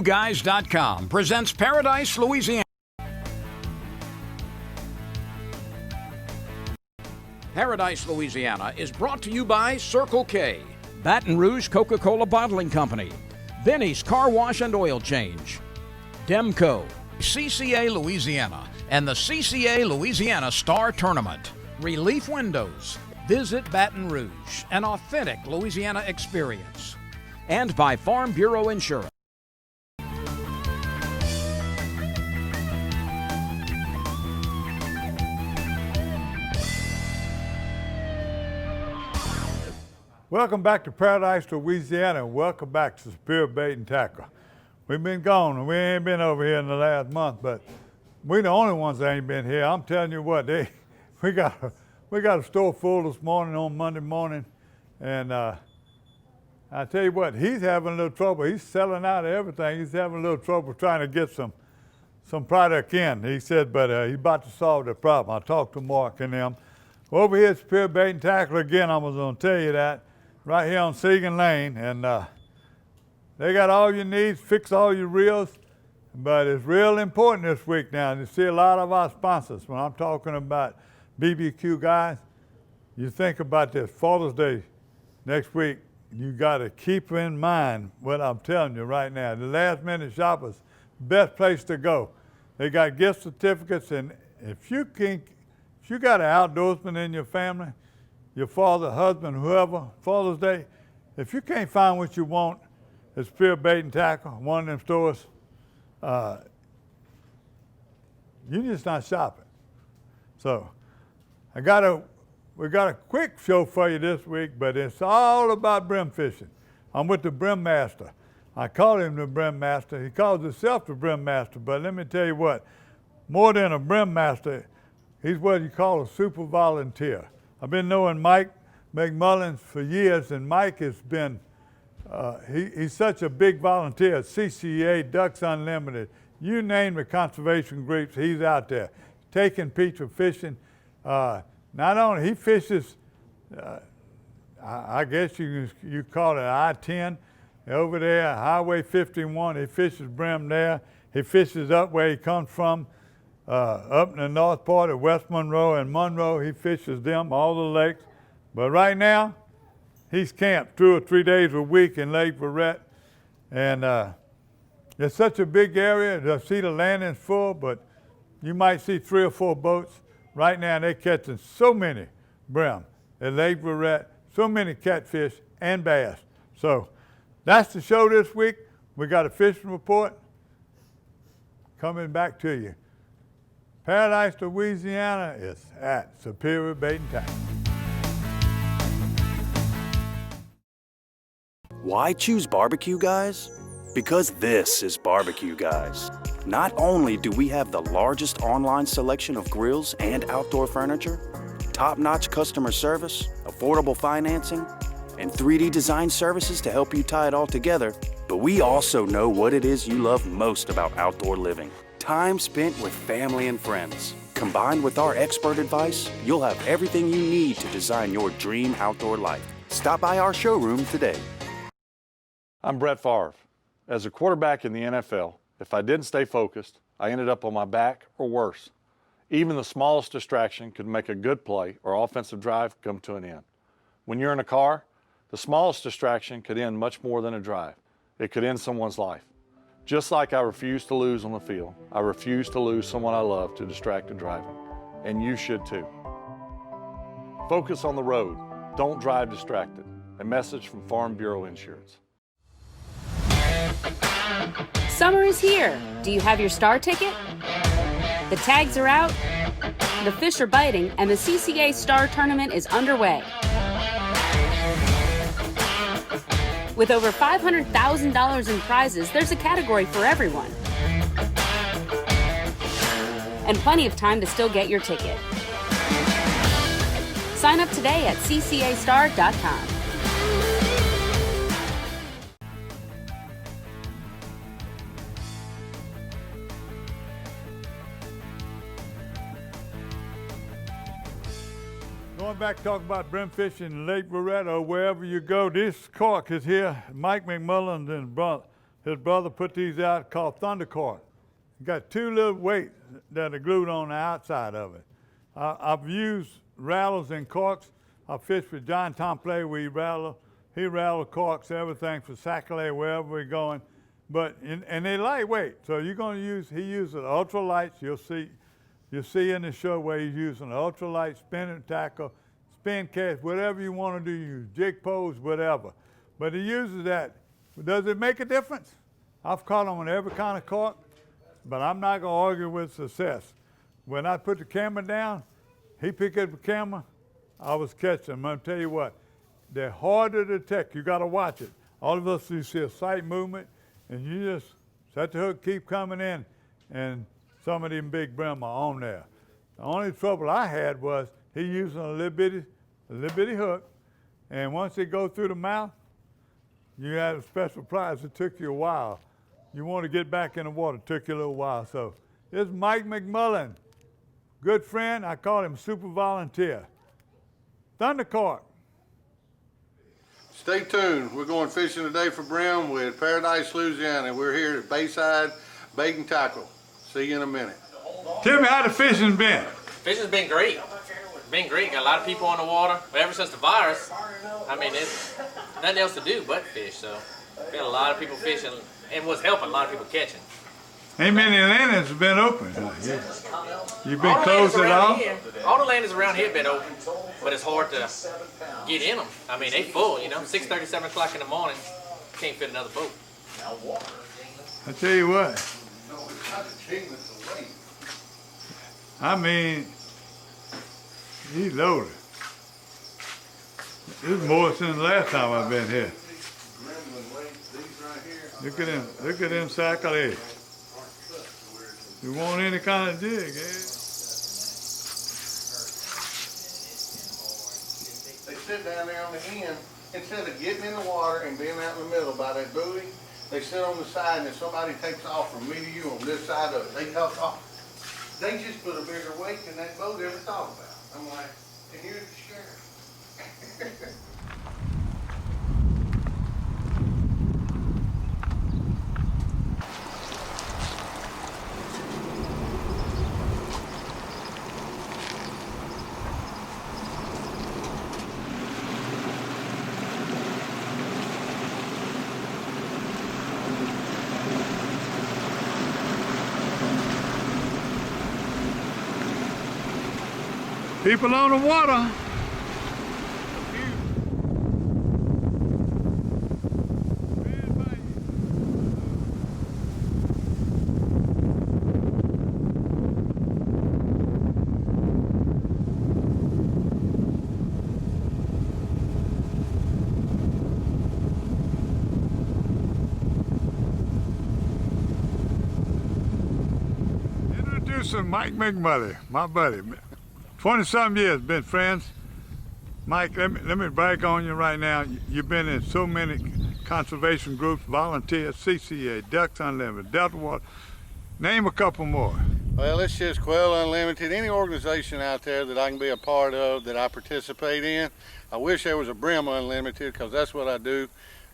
Guys.com presents Paradise, Louisiana. Paradise, Louisiana is brought to you by Circle K, Baton Rouge Coca-Cola Bottling Company, Benny's Car Wash and Oil Change, Demco, CCA Louisiana, and the CCA Louisiana Star Tournament, Relief Windows, Visit Baton Rouge, an authentic Louisiana experience, and by Farm Bureau Insurance. Welcome back to Paradise, Louisiana, and welcome back to Superior Bait and Tackle. We've been gone, and we ain't been over here in the last month, but we the only ones that ain't been here. I'm telling you what, we got a store full this morning on Monday morning, and I tell you what, he's having a little trouble. He's selling out of everything. He's having a little trouble trying to get some product in. He said, but he's about to solve the problem. I talked to Mark and them. Over here at Superior Bait and Tackle again, I was going to tell you that. Right here on Segan Lane, and they got all your needs, fix all your reels, but it's real important this week now. You see a lot of our sponsors. When I'm talking about BBQ guys, you think about this Father's Day next week, you got to keep in mind what I'm telling you right now. The last minute shoppers, best place to go. They got gift certificates, and if you got an outdoorsman in your family, your father, husband, whoever, Father's Day, if you can't find what you want at Superior Bait and Tackle, one of them stores, you're just not shopping. So we got a quick show for you this week, but it's all about brim fishing. I'm with the Brim Master. I call him the Brim Master. He calls himself the Brim Master, but let me tell you what, more than a Brim Master, he's what you call a super volunteer. I've been knowing Mike McMullins for years, and Mike has been, he's such a big volunteer at CCA, Ducks Unlimited. You name the conservation groups, he's out there taking people fishing. Not only, he fishes, I guess you call it I-10, over there, Highway 51, he fishes brim there. He fishes up where he comes from. Up in the north part of West Monroe and Monroe, he fishes them, all the lakes. But right now, he's camped 2 or 3 days a week in Lake Verret. And it's such a big area, the Cedar Landing's full, but you might see 3 or 4 boats. Right now, they're catching so many brim at Lake Verret, so many catfish and bass. So that's the show this week. We got a fishing report coming back to you. Paradise, Louisiana is at Superior Bait and Tackle. Why choose Barbecue Guys? Because this is Barbecue Guys. Not only do we have the largest online selection of grills and outdoor furniture, top-notch customer service, affordable financing, and 3D design services to help you tie it all together, but we also know what it is you love most about outdoor living. Time spent with family and friends. Combined with our expert advice, you'll have everything you need to design your dream outdoor life. Stop by our showroom today. I'm Brett Favre. As a quarterback in the NFL, if I didn't stay focused, I ended up on my back or worse. Even the smallest distraction could make a good play or offensive drive come to an end. When you're in a car, the smallest distraction could end much more than a drive. It could end someone's life. Just like I refuse to lose on the field, I refuse to lose someone I love to distracted driving. And you should too. Focus on the road. Don't drive distracted. A message from Farm Bureau Insurance. Summer is here. Do you have your Star ticket? The tags are out, the fish are biting, and the CCA Star Tournament is underway. With over $500,000 in prizes, there's a category for everyone. And plenty of time to still get your ticket. Sign up today at ccastar.com. Going back to talk about brim fishing in Lake Verret or wherever you go, this cork is here. Mike McMullins and his brother put these out called Thunder Cork. Got two little weights that are glued on the outside of it. I've used rattles and corks. I fished with John Tomplay. He rattled corks, everything for Sac-A-Lait, wherever we're going. And they're lightweight, so he uses ultralights. You'll see in the show where he's using ultralight spinning tackle, spin cast, whatever you want to do, use jig poles, whatever. But he uses that. Does it make a difference? I've caught him on every kind of cork, but I'm not gonna argue with success. When I put the camera down, he picked up the camera, I was catching him. I'm gonna tell you what, they're hard to detect. You gotta watch it. All of us, you see a sight movement, and you just set the hook, keep coming in, and some of them big brim are on there. The only trouble I had was he using a little bitty hook, and once it goes through the mouth, you had a special prize. It took you a while. You want to get back in the water, it took you a little while. So this is Mike McMullen, good friend. I call him super volunteer. Thunder Cork. Stay tuned. We're going fishing today for brim with Paradise, Louisiana. We're here at Bayside Bait and Tackle. See you in a minute. Tell me how the fishing's been. Fishing's been great. Been great. Got a lot of people on the water. But ever since the virus, I mean, there's nothing else to do but fish. So, been a lot of people fishing, and what's helping, a lot of people catching. Ain't many landings have been open. You've been closed at all? All the landings around here have been open, but it's hard to get in them. I mean, they full, you know, 6:30, 7 o'clock in the morning, can't fit another boat. I tell you what, I mean, he's loaded. This is more than the last time I've been here. Look at them Sac-A-Lait. You want any kind of jig, eh? They sit down there on the end. Instead of getting in the water and being out in the middle by that buoy, they sit on the side, and if somebody takes off from me to you on this side of it, they talk off. They just put a bigger weight than that boat ever thought about. I'm like, and here's the sheriff. People on the water. Introducing Mike McMullen, my buddy. 20-something years, been friends. Mike, let me brag on you right now. You've been in so many conservation groups, volunteers, CCA, Ducks Unlimited, Delta Water. Name a couple more. Well, it's just Quail Unlimited. Any organization out there that I can be a part of, that I participate in. I wish there was a Brim Unlimited, because that's what I do.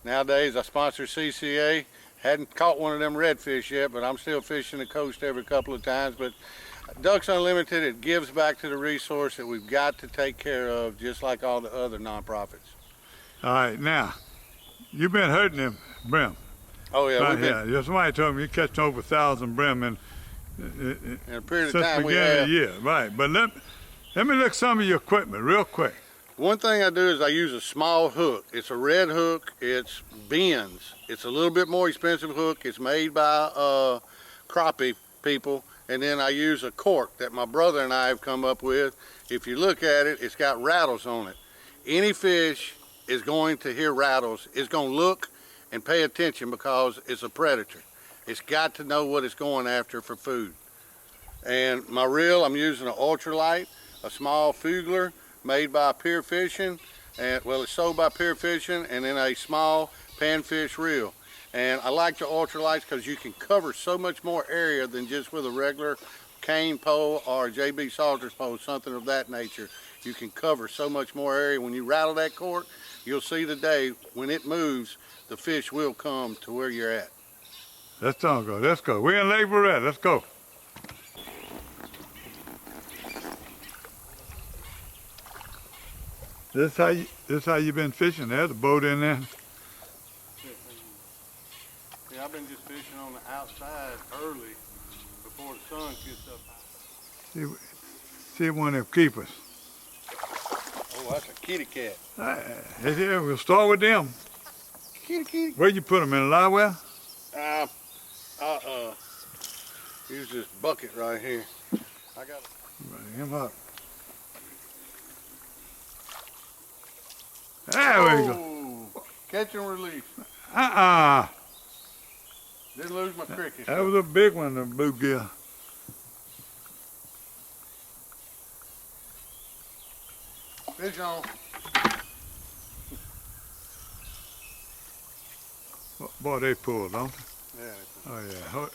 Nowadays, I sponsor CCA. Hadn't caught one of them redfish yet, but I'm still fishing the coast every couple of times. But Ducks Unlimited, it gives back to the resource that we've got to take care of, just like all the other nonprofits. All right, now, you've been hurting them brim. Oh yeah, right here. Somebody told me you catch over 1,000 brim in a period of since time the we beginning have. of the year. Right, but let me look at some of your equipment real quick. One thing I do is I use a small hook. It's a red hook. It's bends. It's a little bit more expensive hook. It's made by crappie people. And then I use a cork that my brother and I have come up with. If you look at it, it's got rattles on it. Any fish is going to hear rattles. It's going to look and pay attention because it's a predator. It's got to know what it's going after for food. And my reel, I'm using an ultralight, a small Fugler made by Pier Fishing. And, well, it's sold by Pier Fishing, and then a small panfish reel. And I like the ultralights because you can cover so much more area than just with a regular cane pole or JB Salter's pole, something of that nature. You can cover so much more area. When you rattle that cork, you'll see today when it moves, the fish will come to where you're at. Let's on go. Let's go. We're in Lake Barrett. Let's go. This how you been fishing? There's a boat in there. Yeah, I've been just fishing on the outside early before the sun gets up high. See one of them keepers. Oh, that's a kitty cat. Yeah, we'll start with them. Kitty, kitty. Where'd you put them, in a live well? Use this bucket right here. I got Bring him up. There we go. Catch and release. Didn't lose my cricket. That was a big one, the bluegill. Fish on. Boy, they pull, don't they? Yeah. Oh, yeah.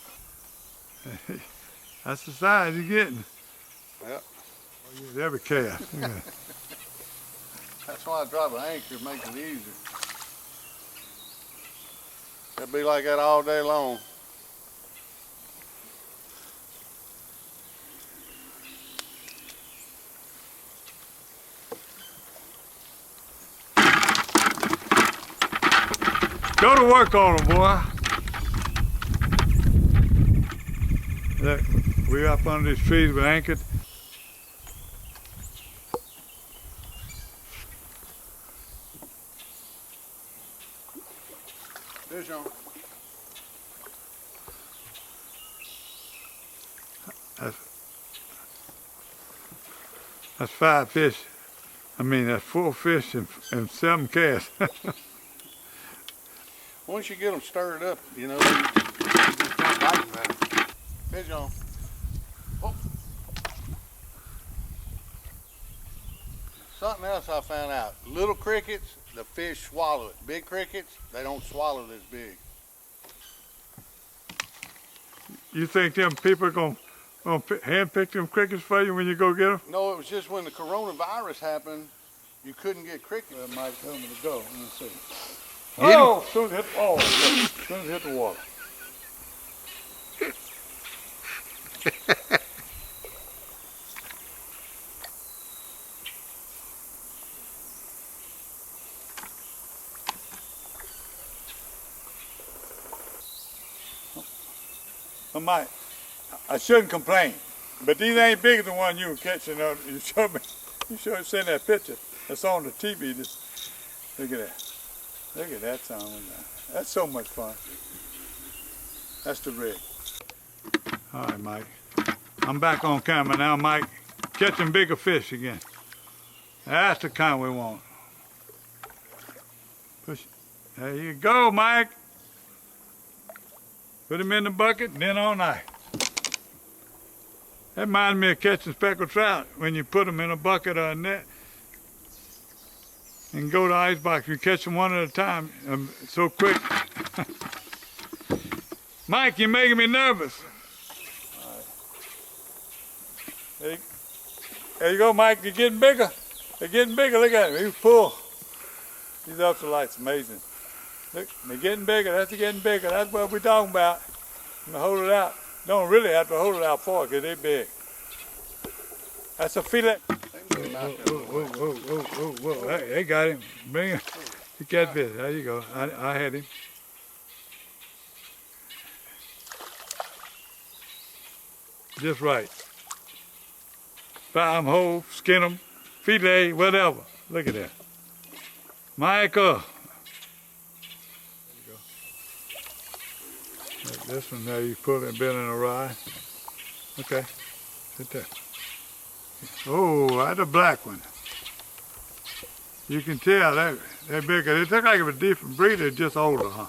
That's the size you're getting. Yep. Oh, yeah, every cast. Yeah. That's why I drop an anchor, it makes it easier. It'll be like that all day long. Go to work on them, boy. Look, we're up under these trees with anchored. Fish on. That's 5 fish. I mean, that's 4 fish and 7 casts. Once you get them stirred up, you know, they just start biting better. Fish on. Oh. Something else I found out. Little crickets, the fish swallow it. Big crickets, they don't swallow this big. You think them people are gonna hand-pick them crickets for you when you go get them? No, it was just when the coronavirus happened, you couldn't get crickets. That might tell them to go. Let me see. Get Oh, soon as it hit, oh, soon as it hit the water. I shouldn't complain, but these ain't bigger than one you were catching. You showed me, seen that picture. That's on the TV. Look at that. Look at that sound. That's so much fun. That's the rig. All right, Mike. I'm back on camera now, Mike. Catching bigger fish again. That's the kind we want. Push. There you go, Mike. Put him in the bucket, and then on ice. That reminds me of catching speckled trout when you put them in a bucket or a net and go to the ice box. You catch them one at a time, so quick. Mike, you're making me nervous. All right. There you go, Mike. You're getting bigger. They're getting bigger. Look at him. He's full. These ultralights, amazing. Look, they're getting bigger. That's getting bigger. That's what we're talking about. I'm gonna hold it out. Don't really have to hold it out far because they're big. That's a fillet. Whoa. Hey, they got him. Bring him. You catfish. There you go. I had him. Just right. Fry them whole, skin them, fillet, whatever. Look at that. Michael. This one there, you pull it, bend in a rye. Okay, sit there. Oh, that's a black one. You can tell they're bigger. It look like it was a different breed, they're just older, huh?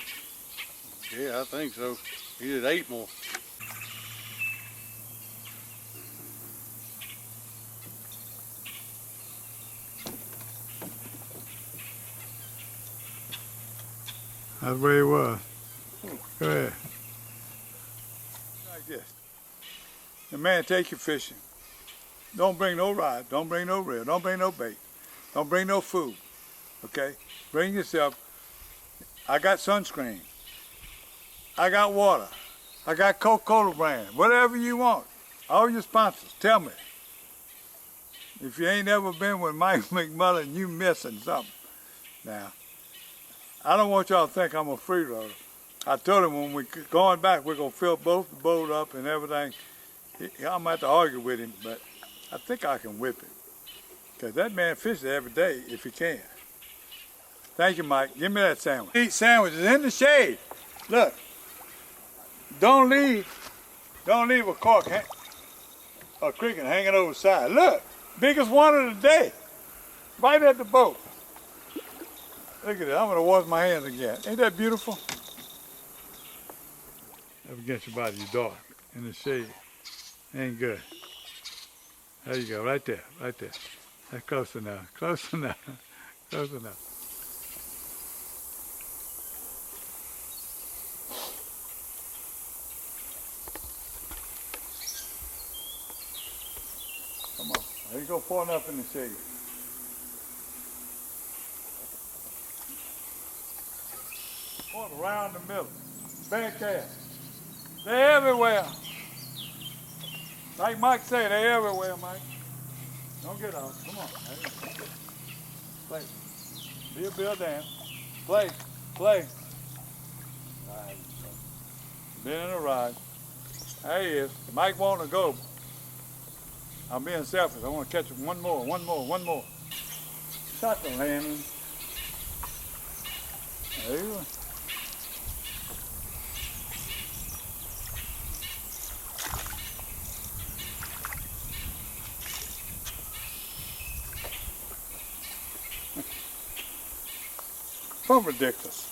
Yeah, I think so. He did 8 more. That's where he was. Go ahead. Like this. The man take you fishing. Don't bring no rod, don't bring no reel, don't bring no bait, don't bring no food, okay? Bring yourself. I got sunscreen. I got water. I got Coca-Cola brand, whatever you want. All your sponsors, tell me. If you ain't ever been with Mike McMullen, you missing something. Now, I don't want y'all to think I'm a freeloader. I told him when we going back, we're gonna fill both the boat up and everything. I'm gonna have to argue with him, but I think I can whip him. Cause that man fishes every day if he can. Thank you, Mike. Give me that sandwich. Eat sandwiches in the shade. Look, don't leave a cork, a cricket hanging over the side. Look, biggest one of the day, right at the boat. Look at it, I'm gonna wash my hands again. Ain't that beautiful? Up against your body, you dark, in the shade. Ain't good. There you go, right there, right there. That's close enough, close enough, close enough. Come on, there you go, far enough in the shade. Point around the middle, bad cast. They're everywhere. Like Mike said, they're everywhere, Mike. Don't get off. Come on. Play. Be a Bill Dan. Play. Play. Right. Been in a ride. There he is. Mike want to go. I'm being selfish. I want to catch him one more. Shot the landing. There you go. From ridiculous.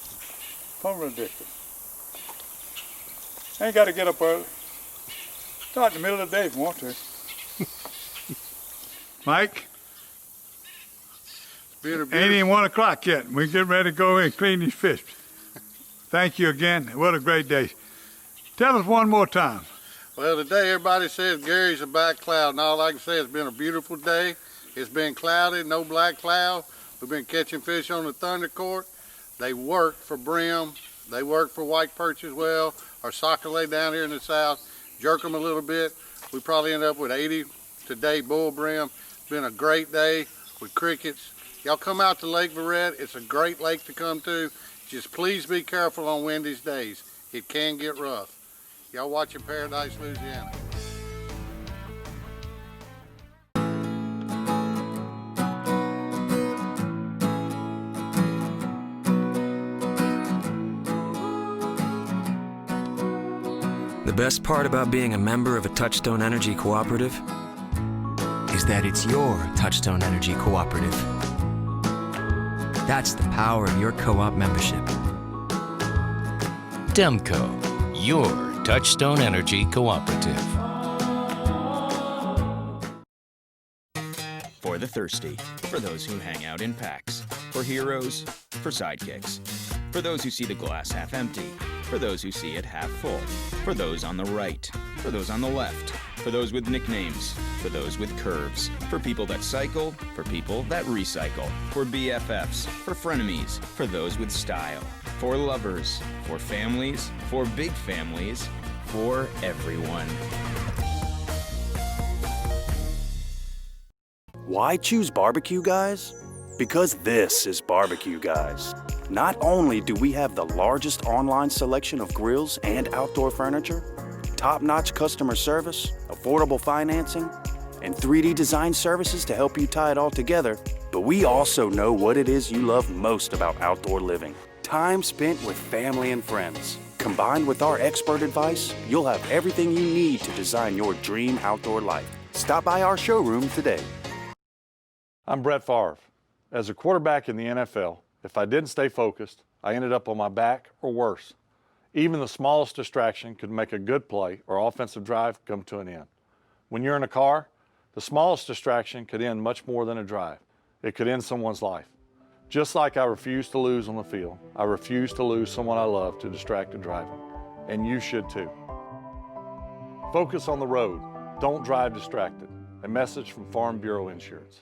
Ain't got to get up early. Start in the middle of the day if you want to. Mike? Ain't even 1 o'clock yet. We get ready to go in and clean these fish. Thank you again. What a great day. Tell us one more time. Well, today everybody says Gary's a black cloud, and all I can say it's been a beautiful day. It's been cloudy, no black cloud. We've been catching fish on the Thunder Court. They work for brim. They work for white perch as well. Our sockeye down here in the south, jerk them a little bit. We probably end up with 80 today bull brim. It's been a great day with crickets. Y'all come out to Lake Verret. It's a great lake to come to. Just please be careful on windy days. It can get rough. Y'all watching Paradise, Louisiana. The best part about being a member of a Touchstone Energy Cooperative is that it's your Touchstone Energy Cooperative. That's the power of your co-op membership. Demco, your Touchstone Energy Cooperative. For the thirsty, for those who hang out in packs, for heroes, for sidekicks, for those who see the glass half empty, for those who see it half full, for those on the right, for those on the left, for those with nicknames, for those with curves, for people that cycle, for people that recycle, for BFFs, for frenemies, for those with style, for lovers, for families, for big families, for everyone. Why choose barbecue, guys? Because this is Barbecue Guys. Not only do we have the largest online selection of grills and outdoor furniture, top-notch customer service, affordable financing, and 3D design services to help you tie it all together, but we also know what it is you love most about outdoor living. Time spent with family and friends. Combined with our expert advice, you'll have everything you need to design your dream outdoor life. Stop by our showroom today. I'm Brett Favre. As a quarterback in the NFL, if I didn't stay focused, I ended up on my back or worse. Even the smallest distraction could make a good play or offensive drive come to an end. When you're in a car, the smallest distraction could end much more than a drive. It could end someone's life. Just like I refuse to lose on the field, I refuse to lose someone I love to distracted driving. And you should too. Focus on the road. Don't drive distracted. A message from Farm Bureau Insurance.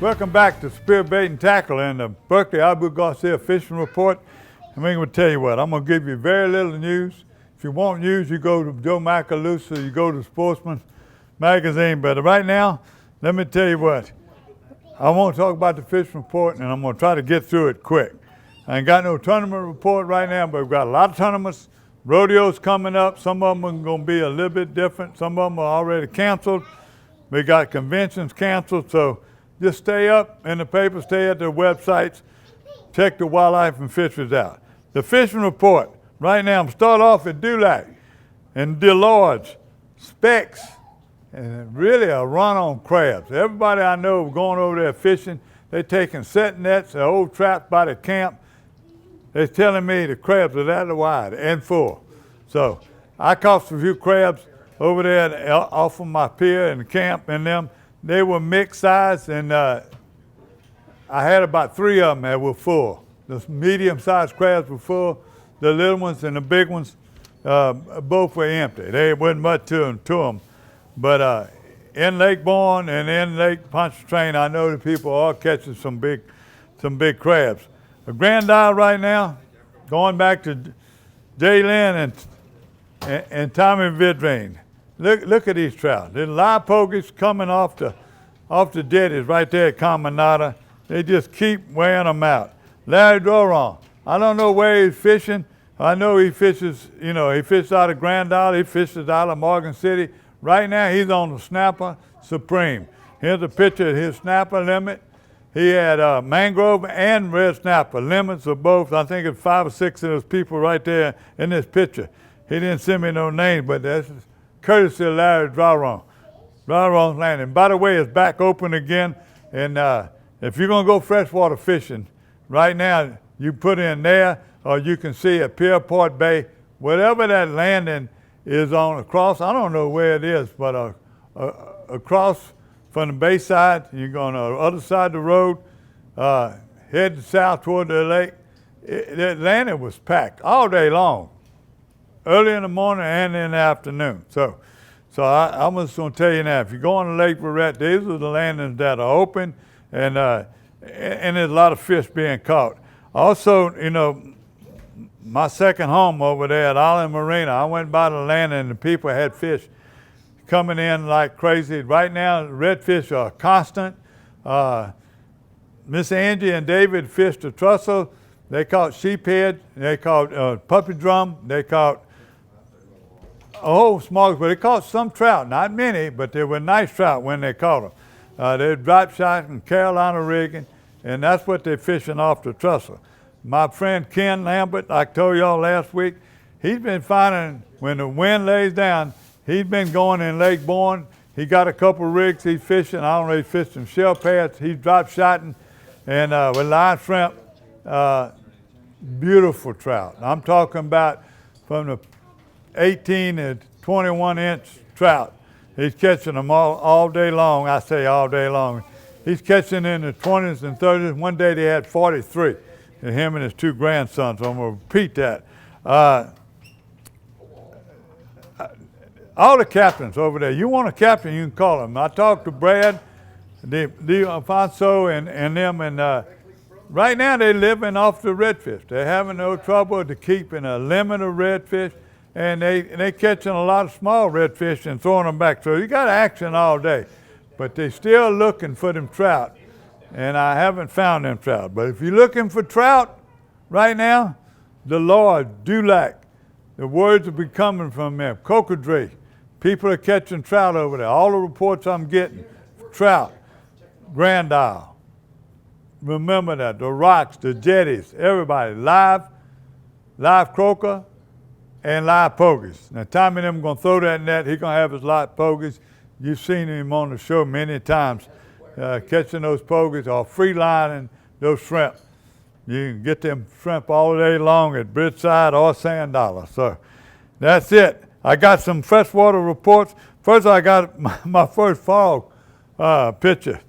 Welcome back to Spear Bait and Tackle and the Berkeley Abu Garcia Fishing Report. And we're going to tell you what, I'm going to give you very little news. If you want news, you go to Joe Macalusa, you go to Sportsman Magazine. But right now, let me tell you what, I want to talk about the fishing report, and I'm going to try to get through it quick. I ain't got no tournament report right now, but we've got a lot of tournaments. Rodeos coming up. Some of them are going to be a little bit different. Some of them are already canceled. We got conventions canceled, so just stay up in the paper, stay at their websites, check the wildlife and fisheries out. The fishing report, right now, I'm start off at Dulac and Delorge, Specks, and really a run on crabs. Everybody I know going over there fishing, they're taking set nets, the old traps by the camp. They're telling me the crabs are that wide and full. So I caught a few crabs over there off of my pier and the camp, and them. They were mixed size, and I had about 3 of them that were full. The medium-sized crabs were full. The little ones and the big ones, both were empty. There wasn't much to them. But in Lake Bourne and in Lake Pontchartrain, I know the people are catching some big crabs. A Grand Isle right now, going back to Jay Lynn and Tommy Vidrine. Look at these trout. There's live pogies coming off the jetties right there at Caminada. They just keep wearing them out. Larry Doron, I don't know where he's fishing. I know he fishes, he fishes out of Grand Isle, he fishes out of Morgan City. Right now he's on the Snapper Supreme. Here's a picture of his snapper limit. He had mangrove and red snapper limits of both. I think it's 5 or 6 of those people right there in this picture. He didn't send me no names, but that's courtesy of Larry Doron. Doron's landing. By the way, it's back open again, and if you're going to go freshwater fishing, right now you put in there, or you can see at Pierpont Bay, whatever that landing is on across, I don't know where it is, but across from the bayside, you're going on the other side of the road, heading south toward the lake. That landing was packed all day long, early in the morning and in the afternoon. So I'm just going to tell you now, if you go on the Lake Barrette, these are the landings that are open, and there's a lot of fish being caught. Also, my second home over there at Island Marina, I went by the landing and the people had fish coming in like crazy. Right now, redfish are constant. Miss Angie and David fished a trussel. They caught sheephead, they caught puppy drum, they caught smalls, but they caught some trout, not many, but they were nice trout when they caught them. They're drop shot and Carolina rigging, and that's what they're fishing off the trussel. My friend Ken Lambert, I told y'all last week, he's been finding, when the wind lays down, he's been going in Lake Bourne. He got a couple rigs he's fishing. I don't know, he's fished some shell pads. He's drop shotting, and with line shrimp, beautiful trout. I'm talking about from the 18 to 21 inch trout. He's catching them all day long. I say all day long. He's catching in the 20s and 30s. One day they had 43, and him and his 2 grandsons. So I'm going to repeat that. All the captains over there, you want a captain, you can call them. I talked to Brad, Alfonso, and them, and right now they're living off the redfish. They're having no trouble to keeping a limit of redfish, and they catching a lot of small redfish and throwing them back. So you got action all day, but they're still looking for them trout, and I haven't found them trout. But if you're looking for trout right now, the Lord, Dulac, the words will be coming from them. Cocodrie, people are catching trout over there. All the reports I'm getting, trout, Grand Isle. Remember that, the rocks, the jetties, everybody, live croaker, and live pogies. Now Tommy and them going to throw that net. He's going to have his live pogies. You've seen him on the show many times catching those pogies or free lining those shrimp. You can get them shrimp all day long at Bridgeside or Sand Dollar. So that's it. I got some freshwater reports. First, I got my first frog picture.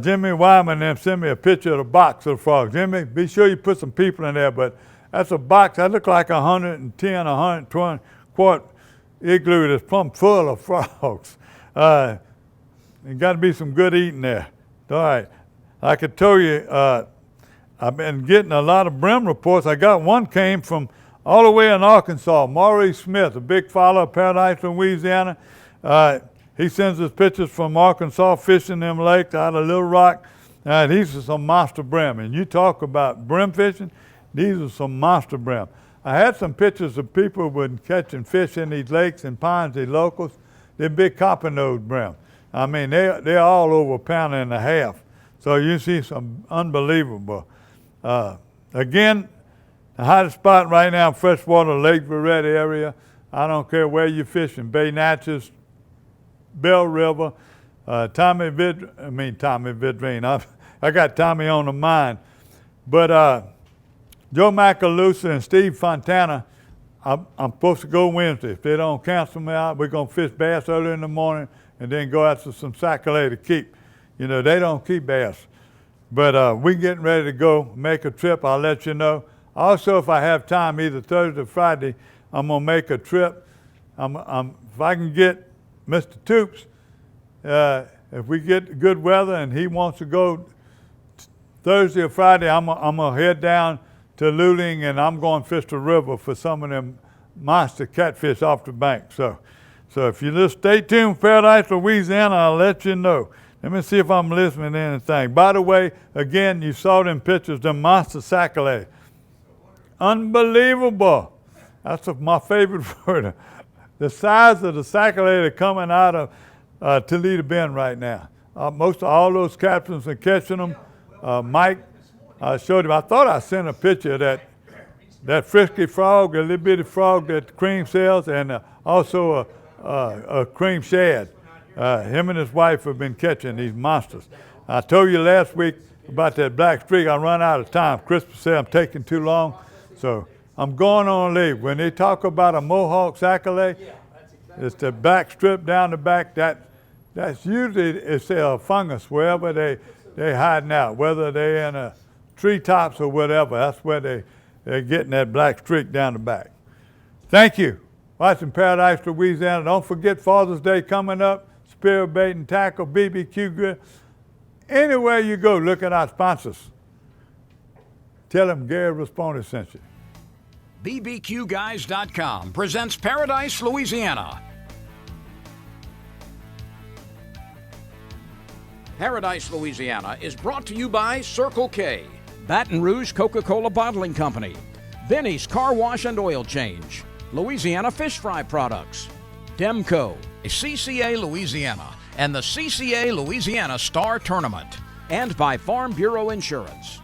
Jimmy Wyman them sent me a picture of the box of the frogs. Jimmy, be sure you put some people in there, but that's a box that looked like 110, 120 quart igloo that's plumb full of frogs. There got to be some good eating there. All right. I could tell you, I've been getting a lot of brim reports. I got one came from all the way in Arkansas, Maurice Smith, a big follower of Paradise, Louisiana. He sends us pictures from Arkansas fishing them lakes out of Little Rock. These are some monster brim. And you talk about brim fishing, these are some monster brim. I had some pictures of people catching fish in these lakes and ponds, these locals. They're big copper-nose brim. I mean, they're all over 1.5 pounds. So you see some unbelievable. Again, the hottest spot right now, freshwater Lake Verret area. I don't care where you're fishing, Bay Natchez, Bell River, Tommy Vidrine. I got Tommy on the mind. But Joe Macalusa and Steve Fontana, I'm supposed to go Wednesday. If they don't cancel me out, we're going to fish bass early in the morning and then go after some sac-a-lait to keep. You know, they don't keep bass. But we're getting ready to go make a trip. I'll let you know. Also, if I have time, either Thursday or Friday, I'm going to make a trip. If I can get Mr. Toops, if we get good weather and he wants to go Thursday or Friday, I'm going to head down to Luling and I'm going to fish the river for some of them monster catfish off the bank. So if you just stay tuned, Paradise, Louisiana, I'll let you know. Let me see if I'm listening to anything. By the way, again, you saw them pictures, them monster sac-a-lait. Unbelievable. That's my favorite word. The size of the sac-a-lait are coming out of Toledo Bend right now. Most of all those captains are catching them. Mike showed him. I thought I sent a picture of that frisky frog, a little bitty frog that cream sells, and also a cream shad. Him and his wife have been catching these monsters. I told you last week about that black streak. I run out of time. Christopher said I'm taking too long, so I'm going on leave. When they talk about a Mohawk sac-a-lait, it's the back strip down the back. That's usually it's a fungus wherever they hiding out, whether they're in a treetops or whatever. That's where they're getting that black streak down the back. Thank you. Watching Paradise, Louisiana. Don't forget Father's Day coming up. Spear Bait and Tackle, BBQ Grill. Anywhere you go, look at our sponsors. Tell them Gary Rasponti sent you. BBQGuys.com presents Paradise, Louisiana. Paradise, Louisiana is brought to you by Circle K, Baton Rouge Coca-Cola Bottling Company, Benny's Car Wash and Oil Change, Louisiana Fish Fry Products, Demco, CCA Louisiana, and the CCA Louisiana Star Tournament, and by Farm Bureau Insurance.